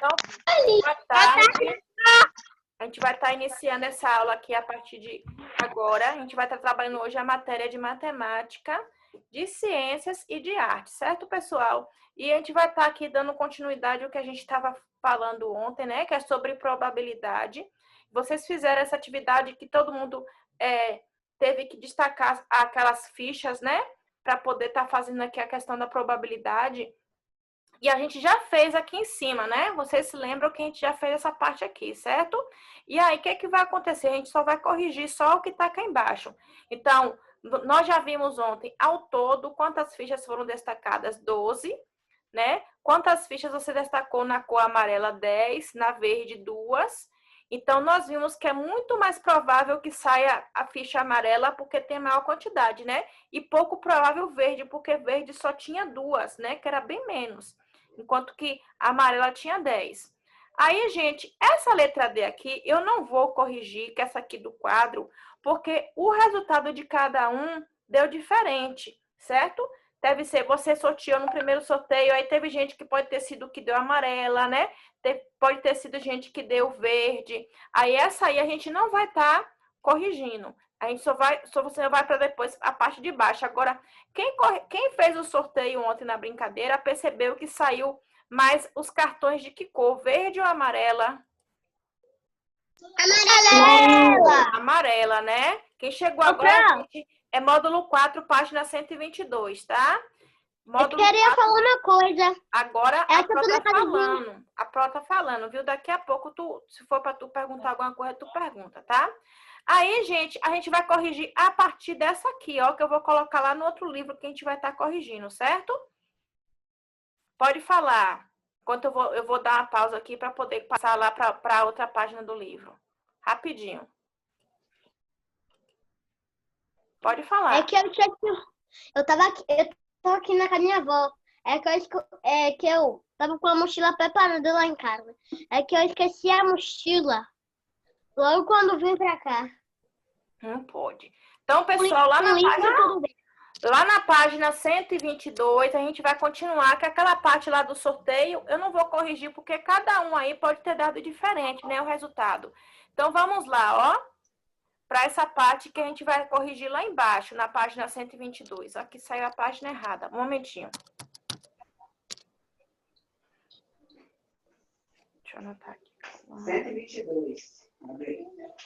Então, boa tarde. A gente vai estar iniciando essa aula aqui a partir de agora. A gente vai estar trabalhando hoje a matéria de matemática, de ciências e de arte, certo, pessoal? E a gente vai estar aqui dando continuidade ao que a gente estava falando ontem, né? Que é sobre probabilidade. Vocês fizeram essa atividade que todo mundo teve que destacar aquelas fichas, né? Para poder estar fazendo aqui a questão da probabilidade. E a gente já fez aqui em cima, né? Vocês se lembram que a gente já fez essa parte aqui, certo? E aí, o que é que vai acontecer? A gente só vai corrigir só o que está aqui embaixo. Então, nós já vimos ontem, ao todo, quantas fichas foram destacadas? 12, né? Quantas fichas você destacou na cor amarela? 10, na verde, 2. Então, nós vimos que é muito mais provável que saia a ficha amarela porque tem maior quantidade, né? E pouco provável verde, porque verde só tinha 2, né? Que era bem menos. Enquanto que a amarela tinha 10. Aí, gente, essa letra D aqui, eu não vou corrigir, que essa aqui do quadro, porque o resultado de cada um deu diferente, certo? Deve ser, você sorteou no primeiro sorteio, aí teve gente que pode ter sido que deu amarela, né? Pode ter sido gente que deu verde. Aí essa aí a gente não vai estar corrigindo. A gente você vai para depois a parte de baixo. Agora, quem fez o sorteio ontem na brincadeira percebeu que saiu mais os cartões de que cor? Verde ou amarela? Amarela! Amarela, né? Quem chegou agora, gente, é módulo 4, página 122, tá? Módulo eu queria 4. Falar uma coisa. Agora a Pró tá falando. A Pró tá falando, viu? Daqui a pouco, se for para tu perguntar alguma coisa, tu pergunta, tá? Aí, gente, a gente vai corrigir a partir dessa aqui, ó, que eu vou colocar lá no outro livro que a gente vai estar corrigindo, certo? Pode falar. Enquanto eu vou dar uma pausa aqui para poder passar lá para outra página do livro. Rapidinho. Pode falar. É que eu tava aqui na casa da minha avó. É que eu tava com a mochila preparada lá em casa. É que eu esqueci a mochila logo quando vim pra cá. Não pode. Então, pessoal, lá na página 122, a gente vai continuar, que aquela parte lá do sorteio, eu não vou corrigir, porque cada um aí pode ter dado diferente, né, o resultado. Então, vamos lá, ó, para essa parte que a gente vai corrigir lá embaixo, na página 122. Aqui saiu a página errada. Um momentinho. Deixa eu anotar aqui. 122.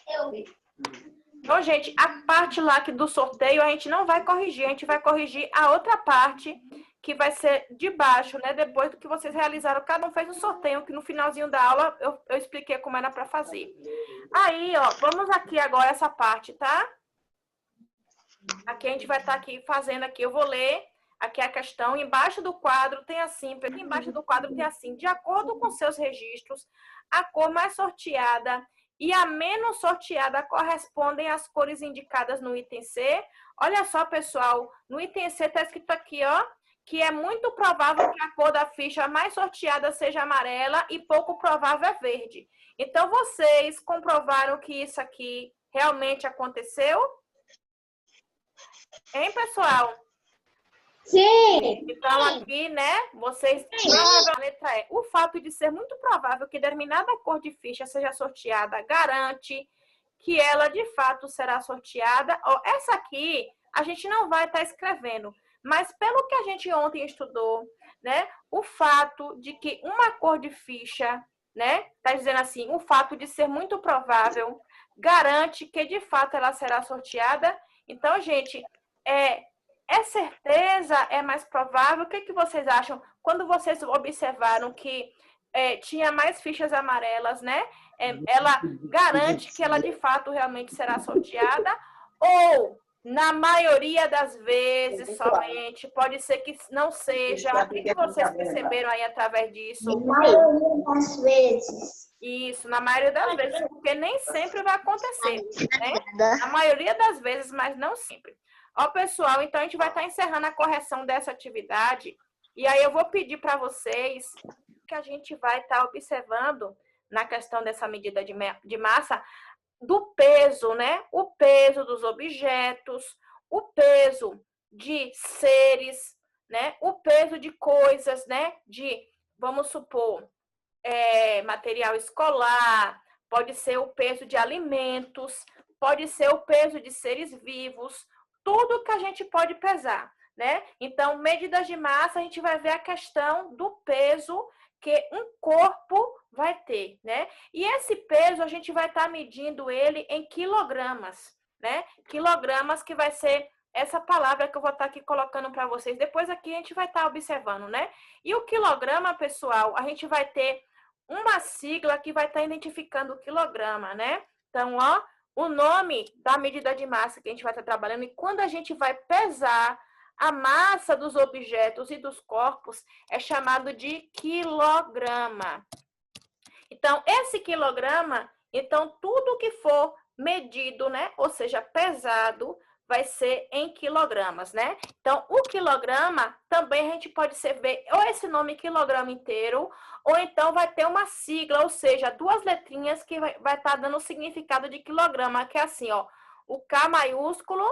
Eu vi. Então, gente, a parte lá do sorteio a gente não vai corrigir, a gente vai corrigir a outra parte que vai ser de baixo, né? Depois do que vocês realizaram, cada um fez um sorteio, que no finalzinho da aula eu expliquei como era para fazer. Aí, ó, vamos aqui agora essa parte, tá? Aqui a gente vai estar aqui fazendo aqui, eu vou ler aqui a questão. Embaixo do quadro tem assim, aqui embaixo do quadro tem assim, de acordo com seus registros, a cor mais sorteada e a menos sorteada correspondem às cores indicadas no item C. Olha só, pessoal, no item C está escrito aqui, ó, que é muito provável que a cor da ficha mais sorteada seja amarela e pouco provável é verde. Então, vocês comprovaram que isso aqui realmente aconteceu? Hein, pessoal? Sim! Então, aqui, né, vocês... A letra E. O fato de ser muito provável que determinada cor de ficha seja sorteada garante que ela, de fato, será sorteada. Ó, essa aqui, a gente não vai estar escrevendo, mas pelo que a gente ontem estudou, né, o fato de que uma cor de ficha, né, tá dizendo assim, o fato de ser muito provável garante que, de fato, ela será sorteada. Então, gente, é certeza? É mais provável? O que vocês acham? Quando vocês observaram que tinha mais fichas amarelas, né? Ela garante que ela, de fato, realmente será sorteada? Ou, na maioria das vezes, somente, pode ser que não seja? O que vocês perceberam aí através disso? Na maioria das vezes. Isso, na maioria das vezes, porque nem sempre vai acontecer, né? Na maioria das vezes, mas não sempre. Ó, pessoal, então a gente vai estar encerrando a correção dessa atividade. E aí eu vou pedir para vocês que a gente vai estar observando na questão dessa medida de massa do peso, né? O peso dos objetos, o peso de seres, né? O peso de coisas, né? Vamos supor, material escolar, pode ser o peso de alimentos, pode ser o peso de seres vivos, tudo que a gente pode pesar, né? Então, medidas de massa, a gente vai ver a questão do peso que um corpo vai ter, né? E esse peso, a gente vai estar medindo ele em quilogramas, né? Quilogramas, que vai ser essa palavra que eu vou estar aqui colocando para vocês. Depois aqui a gente vai estar observando, né? E o quilograma, pessoal, a gente vai ter uma sigla que vai estar identificando o quilograma, né? Então, ó, o nome da medida de massa que a gente vai estar trabalhando, e quando a gente vai pesar a massa dos objetos e dos corpos, é chamado de quilograma. Então, esse quilograma, então, tudo que for medido, né? Ou seja, pesado, vai ser em quilogramas, né? Então, o quilograma também a gente pode ver ou esse nome quilograma inteiro, ou então vai ter uma sigla, ou seja, duas letrinhas que vai estar dando o significado de quilograma, que é assim, ó, o K maiúsculo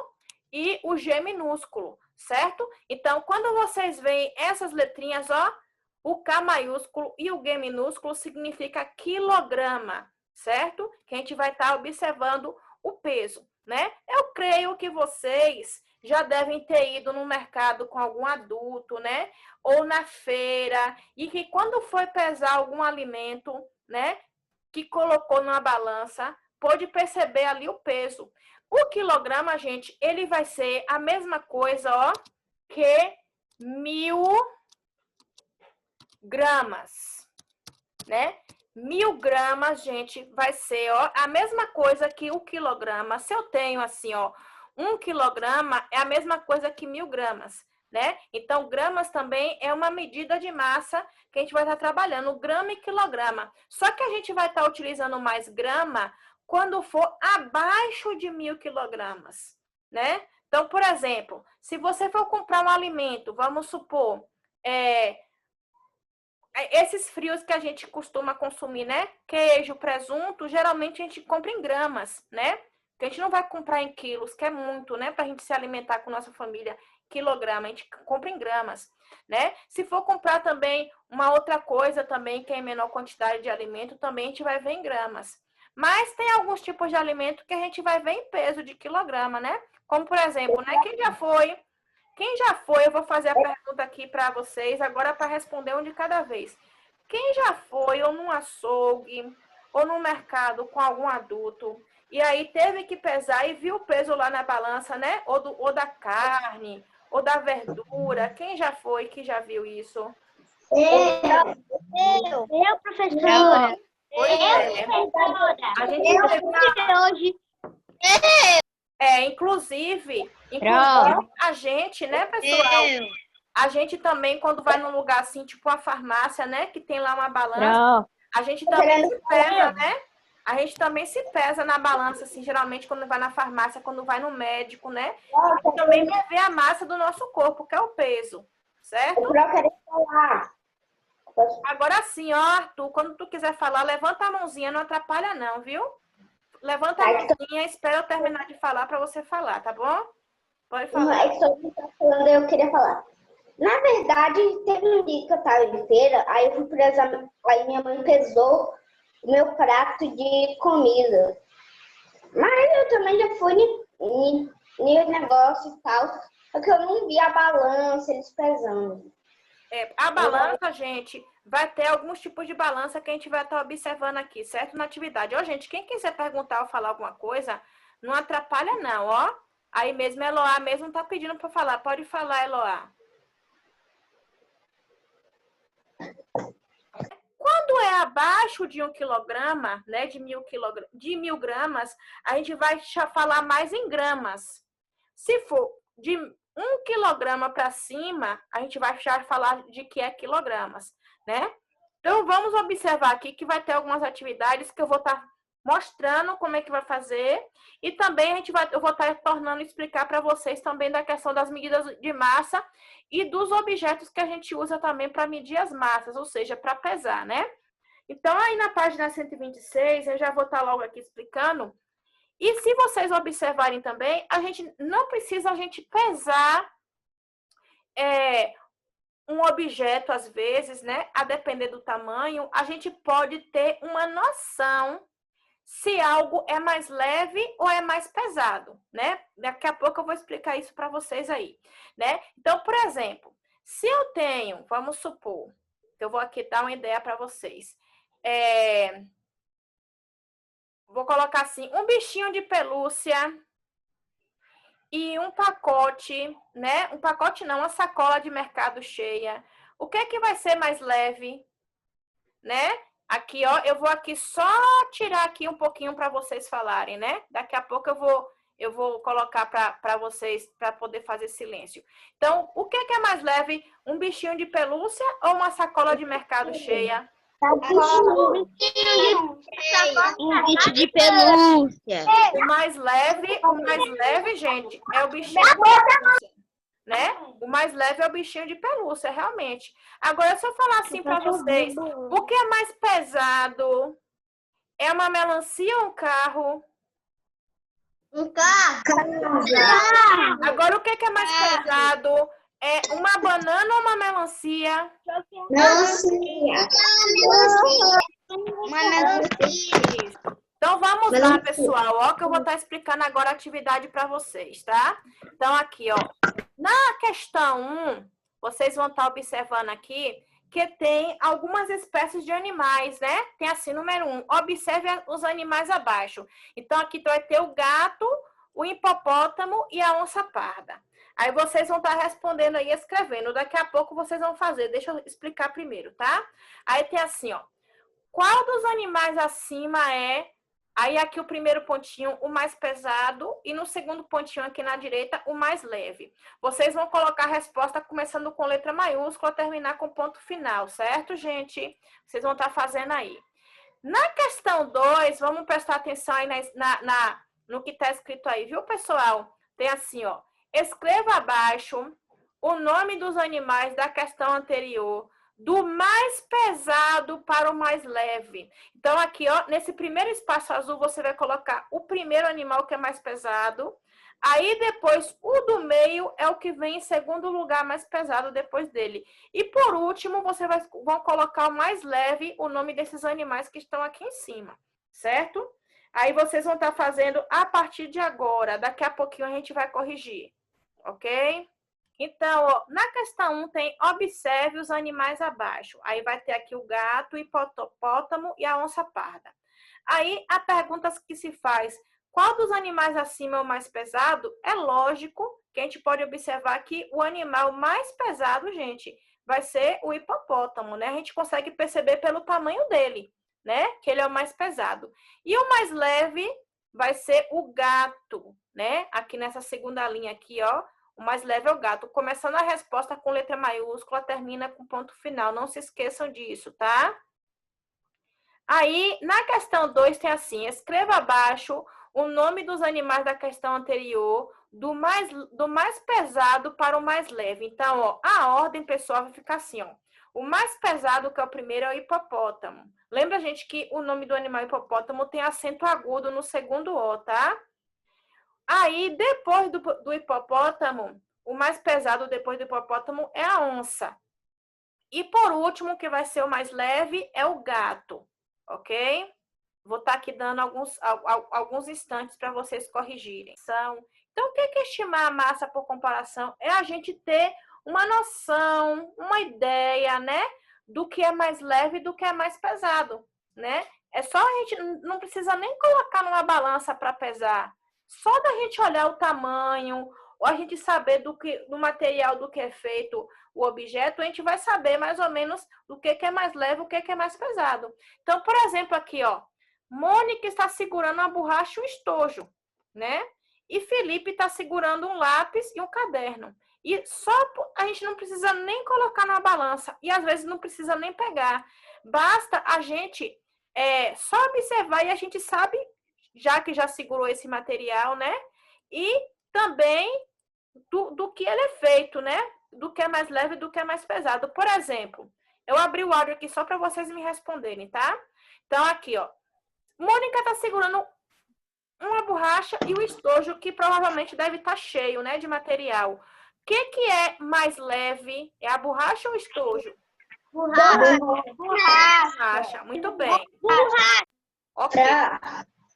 e o G minúsculo, certo? Então, quando vocês veem essas letrinhas, ó, o K maiúsculo e o G minúsculo significa quilograma, certo? Que a gente vai estar observando o peso, né? Eu creio que vocês já devem ter ido no mercado com algum adulto, né? Ou na feira, e que quando foi pesar algum alimento, né? Que colocou numa balança, pôde perceber ali o peso. O quilograma, gente, ele vai ser a mesma coisa, ó, que 1000 gramas, né? 1000 gramas, gente, vai ser, ó, a mesma coisa que o quilograma. Se eu tenho assim, ó, 1 quilograma é a mesma coisa que 1000 gramas, né? Então, gramas também é uma medida de massa que a gente vai estar trabalhando, grama e quilograma. Só que a gente vai estar utilizando mais grama quando for abaixo de 1000 quilogramas, né? Então, por exemplo, se você for comprar um alimento, vamos supor, esses frios que a gente costuma consumir, né? Queijo, presunto, geralmente a gente compra em gramas, né? Porque a gente não vai comprar em quilos, que é muito, né? Pra gente se alimentar com nossa família, quilograma, a gente compra em gramas, né? Se for comprar também uma outra coisa também, que é em menor quantidade de alimento, também a gente vai ver em gramas. Mas tem alguns tipos de alimento que a gente vai ver em peso de quilograma, né? Como, por exemplo, né? Quem já foi, eu vou fazer a pergunta aqui para vocês, agora para responder um de cada vez. Quem já foi ou num açougue, ou no mercado com algum adulto, e aí teve que pesar e viu o peso lá na balança, né? Ou da carne, ou da verdura. Quem já foi que já viu isso? Eu, professora. Pois é. A gente Hoje. inclusive a gente, né, pessoal? A gente também, quando vai num lugar assim, tipo uma farmácia, né? Que tem lá uma balança, a gente também se pesa, né? A gente também se pesa na balança, assim, geralmente quando vai na farmácia, quando vai no médico, né? A gente também vai ver a massa do nosso corpo, que é o peso, certo? Agora sim, ó, Arthur, quando tu quiser falar, levanta a mãozinha, não atrapalha não, viu? Levanta a mãozinha, espera eu terminar de falar para você falar, tá bom? Pode falar. Eu queria falar. Na verdade, teve um dia que eu tava em feira, aí eu fui pesar, aí minha mãe pesou o meu prato de comida. Mas eu também já fui no negócio e tal, só que eu não vi a balança, eles pesando. A balança, gente, vai ter alguns tipos de balança que a gente vai estar observando aqui, certo? Na atividade. Ó, gente, quem quiser perguntar ou falar alguma coisa, não atrapalha não, ó. Aí mesmo, Eloá mesmo tá pedindo para falar. Pode falar, Eloá. Quando é abaixo de 1 quilograma, né, de 1000 gramas, a gente vai falar mais em gramas. Se for de 1 quilograma para cima, a gente vai já falar de que é quilogramas, né? Então, vamos observar aqui que vai ter algumas atividades que eu vou estar mostrando como é que vai fazer. E também eu vou estar tornando explicar para vocês também da questão das medidas de massa e dos objetos que a gente usa também para medir as massas, ou seja, para pesar, né? Então, aí na página 126, eu já vou estar logo aqui explicando. E se vocês observarem também, a gente não precisa pesar um objeto, às vezes, né? A depender do tamanho, a gente pode ter uma noção se algo é mais leve ou é mais pesado, né? Daqui a pouco eu vou explicar isso para vocês aí, né? Então, por exemplo, se eu tenho, vamos supor, eu vou aqui dar uma ideia para vocês. Vou colocar assim, um bichinho de pelúcia e um pacote, né? Um pacote não, uma sacola de mercado cheia. O que é que vai ser mais leve, né? Aqui, ó, eu vou aqui só tirar aqui um pouquinho para vocês falarem, né? Daqui a pouco eu vou colocar para vocês, para poder fazer silêncio. Então, o que é mais leve? Um bichinho de pelúcia ou uma sacola de mercado cheia? Um bicho de pelúcia. O mais leve, gente, é o bichinho de pelúcia, né? O mais leve é o bichinho de pelúcia, realmente. Agora, se eu falar assim para vocês, o que é mais pesado? É uma melancia ou um carro? Um carro. Agora, o que é mais pesado? É uma banana ou uma melancia? Melancia. Uma melancia. Então, vamos lá, pessoal, ó, que eu vou estar explicando agora a atividade para vocês, tá? Então, aqui, ó, na questão 1, vocês vão estar observando aqui que tem algumas espécies de animais, né? Tem assim, número 1, observe os animais abaixo. Então, aqui vai ter o gato, o hipopótamo e a onça parda. Aí vocês vão estar respondendo aí, escrevendo. Daqui a pouco vocês vão fazer. Deixa eu explicar primeiro, tá? Aí tem assim, ó. Qual dos animais acima é... Aí aqui o primeiro pontinho, o mais pesado, e no segundo pontinho aqui na direita, o mais leve. Vocês vão colocar a resposta começando com letra maiúscula, terminar com ponto final, certo, gente? Vocês vão estar fazendo aí. Na questão 2, vamos prestar atenção aí no que está escrito aí, viu, pessoal? Tem assim, ó. Escreva abaixo o nome dos animais da questão anterior, do mais pesado para o mais leve. Então, aqui, ó, nesse primeiro espaço azul, você vai colocar o primeiro animal que é mais pesado. Aí, depois, o do meio é o que vem em segundo lugar, mais pesado depois dele. E, por último, você vão colocar o mais leve, o nome desses animais que estão aqui em cima, certo? Aí, vocês vão estar fazendo a partir de agora. Daqui a pouquinho a gente vai corrigir, ok? Então, ó, na questão 1 tem observe os animais abaixo. Aí vai ter aqui o gato, o hipopótamo e a onça parda. Aí a pergunta que se faz, qual dos animais acima é o mais pesado? É lógico que a gente pode observar que o animal mais pesado, gente, vai ser o hipopótamo, né? A gente consegue perceber pelo tamanho dele, né? Que ele é o mais pesado. E o mais leve vai ser o gato, né? Aqui nessa segunda linha aqui, ó. O mais leve é o gato. Começando a resposta com letra maiúscula, termina com ponto final. Não se esqueçam disso, tá? Aí, na questão 2 tem assim, escreva abaixo o nome dos animais da questão anterior, do mais pesado para o mais leve. Então, ó, a ordem, pessoal, vai ficar assim, ó. O mais pesado, que é o primeiro, é o hipopótamo. Lembra, gente, que o nome do animal hipopótamo tem acento agudo no segundo O, tá? Aí, depois do hipopótamo, o mais pesado depois do hipopótamo é a onça. E, por último, que vai ser o mais leve, é o gato, ok? Vou estar aqui dando alguns instantes para vocês corrigirem. Então, o que é estimar a massa por comparação? É a gente ter uma noção, uma ideia, né? Do que é mais leve e do que é mais pesado, né? É só a gente, não precisa nem colocar numa balança para pesar. Só da gente olhar o tamanho, ou a gente saber do material do que é feito o objeto, a gente vai saber mais ou menos do que é mais leve, o que é mais pesado. Então, por exemplo, aqui, ó, Mônica está segurando uma borracha e um estojo, né? E Felipe está segurando um lápis e um caderno. E só a gente não precisa nem colocar na balança, e às vezes não precisa nem pegar. Basta a gente só observar e a gente sabe, já que já segurou esse material, né? E também do que ele é feito, né? Do que é mais leve e do que é mais pesado. Por exemplo, eu abri o áudio aqui só para vocês me responderem, tá? Então, aqui, ó. Mônica está segurando uma borracha e o estojo, que provavelmente deve estar cheio, né, de material. que é mais leve? É a borracha ou o estojo? Borracha. Muito bem. Ok.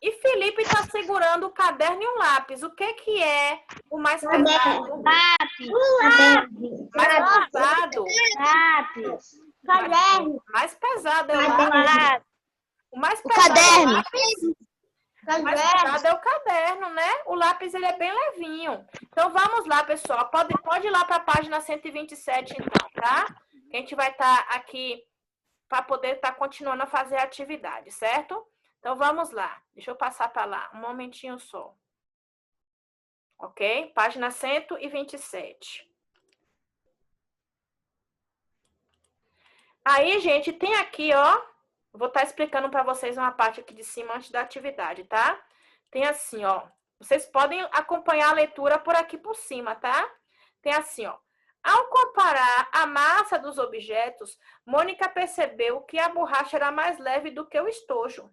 E Felipe está segurando o caderno e um lápis. O que é o mais pesado? Mais pesado? Caderno. Mais pesado é o lápis. O mais pesado caderno. é o lápis. O mais pesado é o caderno, né? O lápis ele é bem levinho. Então vamos lá, pessoal. Pode ir lá para a página 127, então, tá? A gente vai estar aqui para poder estar continuando a fazer a atividade, certo? Então vamos lá. Deixa eu passar para lá. Um momentinho só. Ok? Página 127. Aí, gente, tem aqui, ó. Vou estar explicando para vocês uma parte aqui de cima antes da atividade, tá? Tem assim, ó. Vocês podem acompanhar a leitura por aqui por cima, tá? Tem assim, ó. Ao comparar a massa dos objetos, Mônica percebeu que a borracha era mais leve do que o estojo.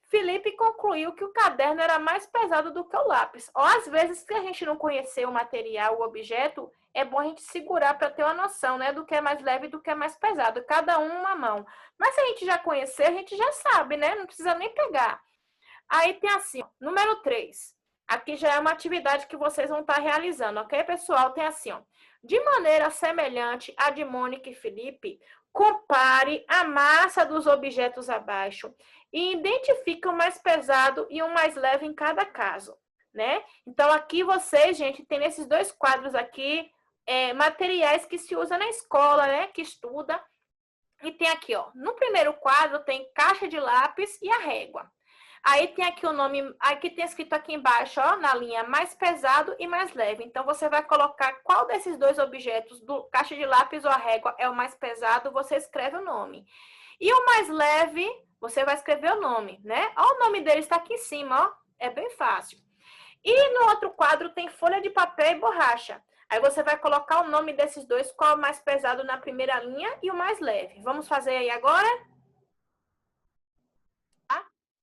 Felipe concluiu que o caderno era mais pesado do que o lápis. Ó, às vezes, se a gente não conhecer o material, o objeto, é bom a gente segurar para ter uma noção, né, do que é mais leve e do que é mais pesado. Cada um uma mão. Mas se a gente já conhecer, a gente já sabe, né? Não precisa nem pegar. Aí tem assim, ó, número 3. Aqui já é uma atividade que vocês vão estar realizando, ok, pessoal? Tem assim, ó. De maneira semelhante à de Mônica e Felipe, compare a massa dos objetos abaixo e identifique o mais pesado e o mais leve em cada caso, né? Então, aqui vocês, gente, tem nesses dois quadros aqui materiais que se usa na escola, né? Que estuda. E tem aqui, ó, no primeiro quadro tem caixa de lápis e a régua. Aí tem aqui o nome, aqui tem escrito aqui embaixo, ó, na linha mais pesado e mais leve. Então, você vai colocar qual desses dois objetos, do caixa de lápis ou a régua, é o mais pesado, você escreve o nome. E o mais leve, você vai escrever o nome, né? Ó, o nome dele está aqui em cima, ó, é bem fácil. E no outro quadro tem folha de papel e borracha. Aí você vai colocar o nome desses dois, qual é o mais pesado na primeira linha e o mais leve. Vamos fazer aí agora?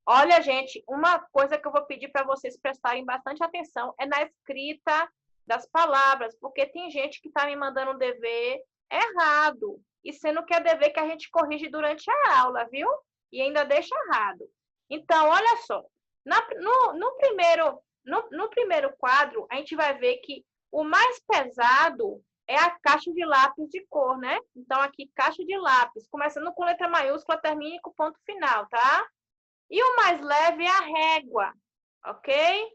Olha, gente, uma coisa que eu vou pedir para vocês prestarem bastante atenção é na escrita das palavras, porque tem gente que está me mandando um dever errado, e sendo que é dever que a gente corrige durante a aula, viu? E ainda deixa errado. Então, olha só, no primeiro quadro, a gente vai ver que o mais pesado é a caixa de lápis de cor, né? Então, aqui, caixa de lápis, começando com letra maiúscula, termina com ponto final, tá? E o mais leve é a régua, ok?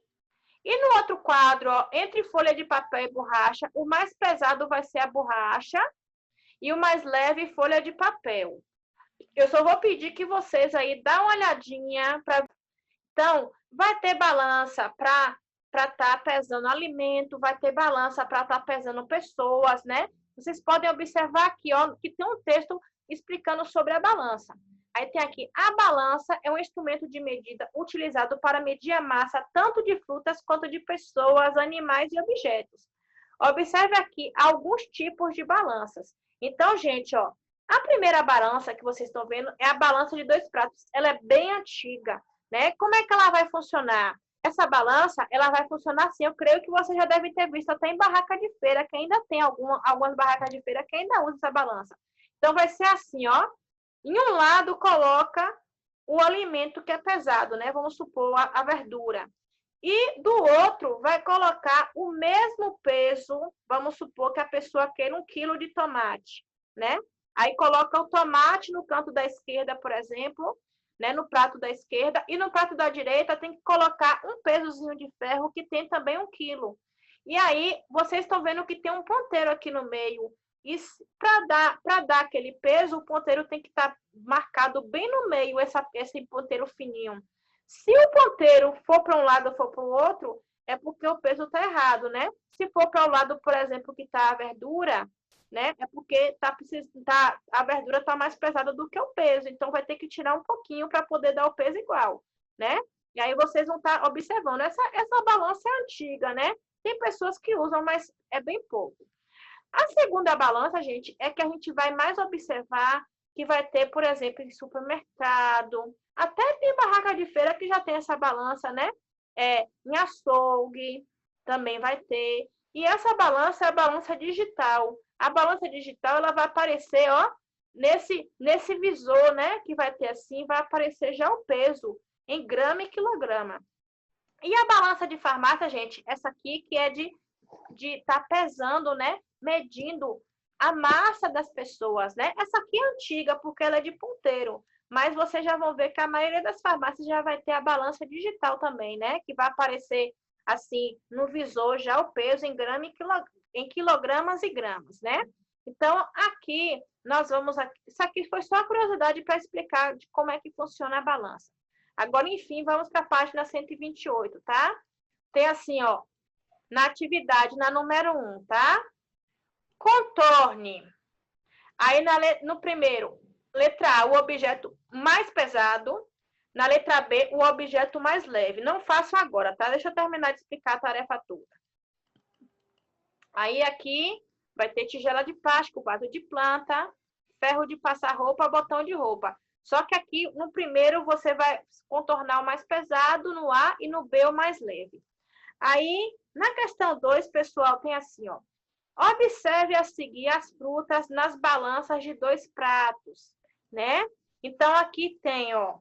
E no outro quadro, ó, entre folha de papel e borracha, o mais pesado vai ser a borracha e o mais leve, folha de papel. Eu só vou pedir que vocês aí dão uma olhadinha. Então, vai ter balança para estar pesando alimento, vai ter balança para estar pesando pessoas, né? Vocês podem observar aqui, ó, que tem um texto explicando sobre a balança. Aí tem aqui, a balança é um instrumento de medida utilizado para medir a massa tanto de frutas quanto de pessoas, animais e objetos. Observe aqui alguns tipos de balanças. Então, gente, ó, a primeira balança que vocês estão vendo é a balança de 2 pratos. Ela é bem antiga, né? Como é que ela vai funcionar? Essa balança, ela vai funcionar assim. Eu creio que você já deve ter visto até em barraca de feira, que ainda tem algumas barracas de feira que ainda usam essa balança. Então, vai ser assim, ó. Em um lado, coloca o alimento que é pesado, né? Vamos supor a verdura. E do outro, vai colocar o mesmo peso, vamos supor que a pessoa queira 1 quilo de tomate, né? Aí coloca o tomate no canto da esquerda, por exemplo, né? No prato da esquerda. E no prato da direita tem que colocar um pesozinho de ferro que tem também 1 quilo. E aí, vocês estão vendo que tem um ponteiro aqui no meio. E para dar aquele peso, o ponteiro tem que estar marcado bem no meio, esse ponteiro fininho. Se o ponteiro for para um lado ou for para o outro, é porque o peso está errado, né? Se for para o lado, por exemplo, que está a verdura, né? É porque a verdura está mais pesada do que o peso. Então, vai ter que tirar um pouquinho para poder dar o peso igual, né? E aí vocês vão estar observando. Essa balança é antiga, né? Tem pessoas que usam, mas é bem pouco. A segunda balança, gente, é que a gente vai mais observar que vai ter, por exemplo, em supermercado, até tem barraca de feira que já tem essa balança, né? Em açougue também vai ter. E essa balança é a balança digital. A balança digital, ela vai aparecer, ó, nesse visor, né, que vai ter assim, vai aparecer já o peso em grama e quilograma. E a balança de farmácia, gente, essa aqui que é de tá pesando, né, medindo a massa das pessoas, né? Essa aqui é antiga porque ela é de ponteiro, mas vocês já vão ver que a maioria das farmácias já vai ter a balança digital também, né? Que vai aparecer assim no visor já o peso em grama e em quilogramas e gramas, né? Então, aqui nós vamos... Isso aqui foi só a curiosidade para explicar de como é que funciona a balança. Agora, enfim, vamos para a página 128, tá? Tem assim, ó, na atividade, na número 1, tá? Contorne. Aí, no primeiro, letra A, o objeto mais pesado. Na letra B, o objeto mais leve. Não faço agora, tá? Deixa eu terminar de explicar a tarefa toda. Aí, aqui, vai ter tigela de plástico, vaso de planta, ferro de passar roupa, botão de roupa. Só que aqui, no primeiro, você vai contornar o mais pesado, no A, e no B, o mais leve. Aí, na questão 2, pessoal, tem assim, ó. Observe a seguir as frutas nas balanças de 2 pratos, né? Então, aqui tem, ó,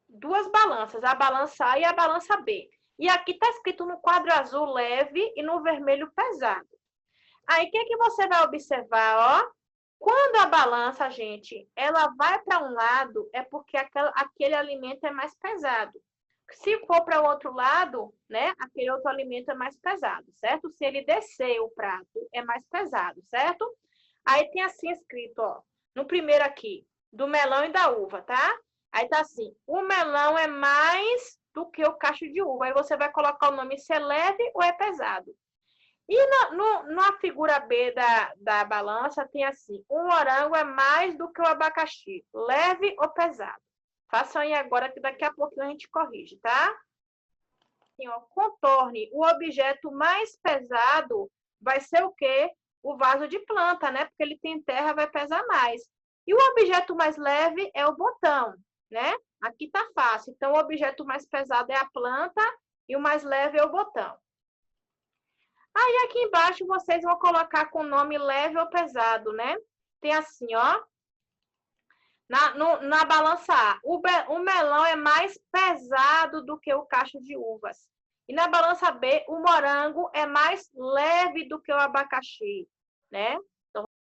2 balanças, a balança A e a balança B. E aqui está escrito no quadro azul leve e no vermelho pesado. Aí, o que é que você vai observar, ó? Quando a balança, gente, ela vai para um lado, é porque aquele alimento é mais pesado. Se for para o outro lado, né, aquele outro alimento é mais pesado, certo? Se ele descer o prato, é mais pesado, certo? Aí tem assim escrito, ó, no primeiro aqui, do melão e da uva, tá? Aí tá assim, o melão é mais do que o cacho de uva. Aí você vai colocar o nome se é leve ou é pesado. E na figura B da balança tem assim, o morango é mais do que o abacaxi, leve ou pesado. Façam aí agora que daqui a pouquinho a gente corrige, tá? Assim, ó, contorne. O objeto mais pesado vai ser o quê? O vaso de planta, né? Porque ele tem terra, vai pesar mais. E o objeto mais leve é o botão, né? Aqui tá fácil. Então, o objeto mais pesado é a planta e o mais leve é o botão. Aí, aqui embaixo, vocês vão colocar com o nome leve ou pesado, né? Tem assim, ó. Na balança A, o melão é mais pesado do que o cacho de uvas. E na balança B, o morango é mais leve do que o abacaxi, né?